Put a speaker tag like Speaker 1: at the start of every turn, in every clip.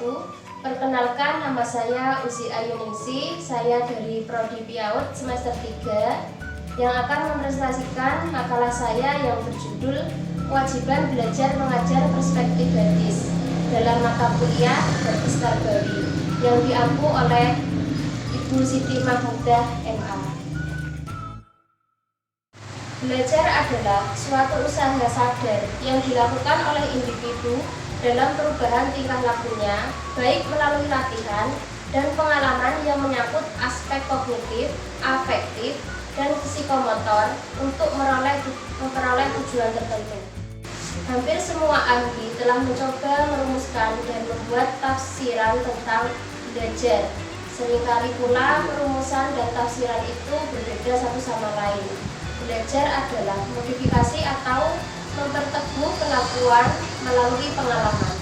Speaker 1: wabarakatuh. Perkenalkan, nama saya Uzi Ayuningsi. Saya dari Prodi PIAUD semester 3 yang akan mempresentasikan makalah saya yang berjudul Kewajiban Belajar Mengajar Perspektif Hadis dalam mata kuliah Hadis Tarbawi yang diampu oleh Ibu Siti Mahmudah MA. Belajar adalah suatu usaha sadar yang dilakukan oleh individu dalam perubahan tingkah lakunya, baik melalui latihan dan pengalaman yang menyangkut aspek kognitif, afektif, dan psikomotor untuk memperoleh tujuan tertentu. Hampir semua ahli telah mencoba merumuskan dan membuat tafsiran tentang belajar. Seringkali pula perumusan dan tafsiran itu berbeda satu sama lain. Belajar adalah modifikasi atau memperteguh kelakuan melalui pengalaman.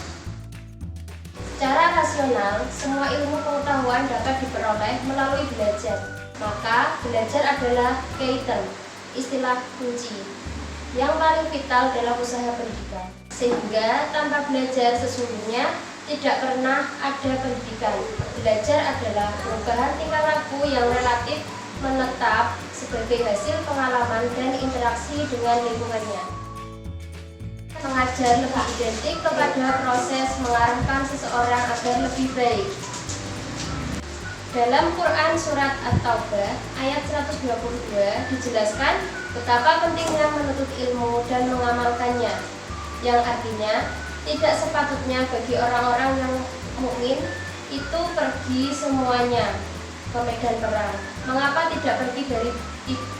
Speaker 1: Secara rasional, semua ilmu pengetahuan dapat diperoleh melalui belajar. Maka, belajar adalah key term, istilah kunci, yang paling vital dalam usaha pendidikan. Sehingga, tanpa belajar sesungguhnya tidak pernah ada pendidikan. Belajar adalah perubahan tingkah laku yang relatif menetap sebagai hasil pengalaman dan interaksi dengan lingkungannya. Mengajar lebih identik kepada proses mengarahkan seseorang agar lebih baik. Dalam Quran Surat At-Taubah ayat 122 dijelaskan betapa pentingnya menuntut ilmu dan mengamalkannya, yang artinya tidak sepatutnya bagi orang-orang yang mukmin itu pergi semuanya ke medan perang. Mengapa tidak pergi dari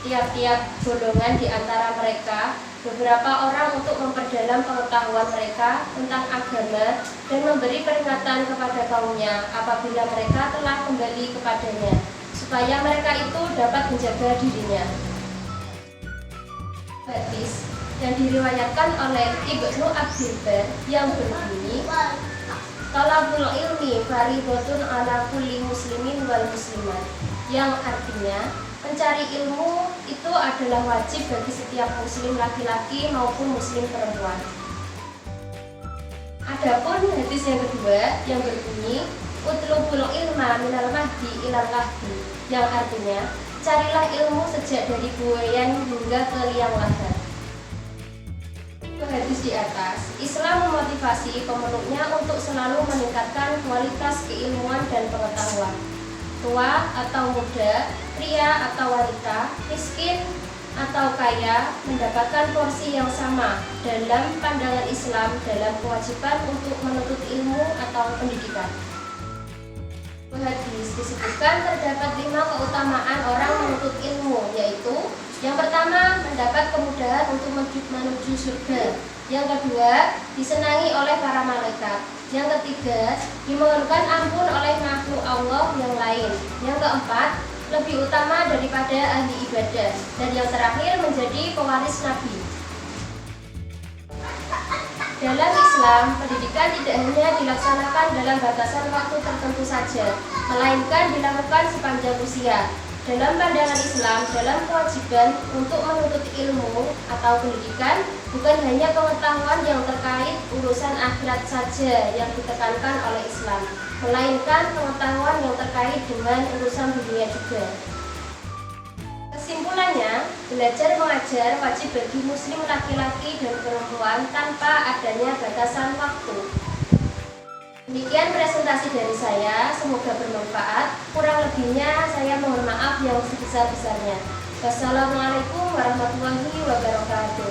Speaker 1: tiap-tiap golongan di antara mereka beberapa orang untuk memperdalam pengetahuan mereka tentang agama dan memberi peringatan kepada kaumnya apabila mereka telah kembali kepadanya, supaya mereka itu dapat menjaga dirinya. Hadis yang diriwayatkan oleh Ibnu Abdul Bar yang berbunyi, Talabul ilmi fardhotun ala kulli muslimin wal muslimat, yang artinya mencari ilmu itu adalah wajib bagi setiap muslim laki-laki maupun muslim perempuan. Adapun hadis yang kedua yang berbunyi utlubul ilma minal mahdi ilal lahdi, yang artinya carilah ilmu sejak dari buayan hingga ke liang lahat. Hadis di atas, Islam memotivasi pemeluknya untuk selalu meningkatkan kualitas keilmuan dan pengetahuan. Tua atau muda, pria atau wanita, miskin atau kaya mendapatkan porsi yang sama dalam pandangan Islam dalam kewajiban untuk menuntut ilmu atau pendidikan. Hadis disebutkan terdapat 5 keutamaan orang menuntut ilmu, yaitu yang pertama, mendapat kemudahan untuk menuju surga. Yang kedua, disenangi oleh para malaikat. Yang ketiga, dimohonkan ampun oleh makhluk Allah yang lain. Yang keempat, lebih utama daripada ahli ibadah. Dan yang terakhir, menjadi pewaris Nabi. Dalam Islam, pendidikan tidak hanya dilaksanakan dalam batasan waktu tertentu saja, melainkan dilakukan sepanjang usia. Dalam pandangan Islam, dalam kewajiban untuk menuntut ilmu atau pendidikan, bukan hanya pengetahuan yang terkait urusan akhirat saja yang ditekankan oleh Islam, melainkan pengetahuan yang terkait dengan urusan dunia juga. Kesimpulannya, belajar mengajar wajib bagi muslim laki-laki dan perempuan tanpa adanya batasan waktu. Demikian presentasi dari saya, semoga bermanfaat. Kurang lebihnya saya mohon maaf yang sebesar-besarnya. Wassalamualaikum warahmatullahi wabarakatuh.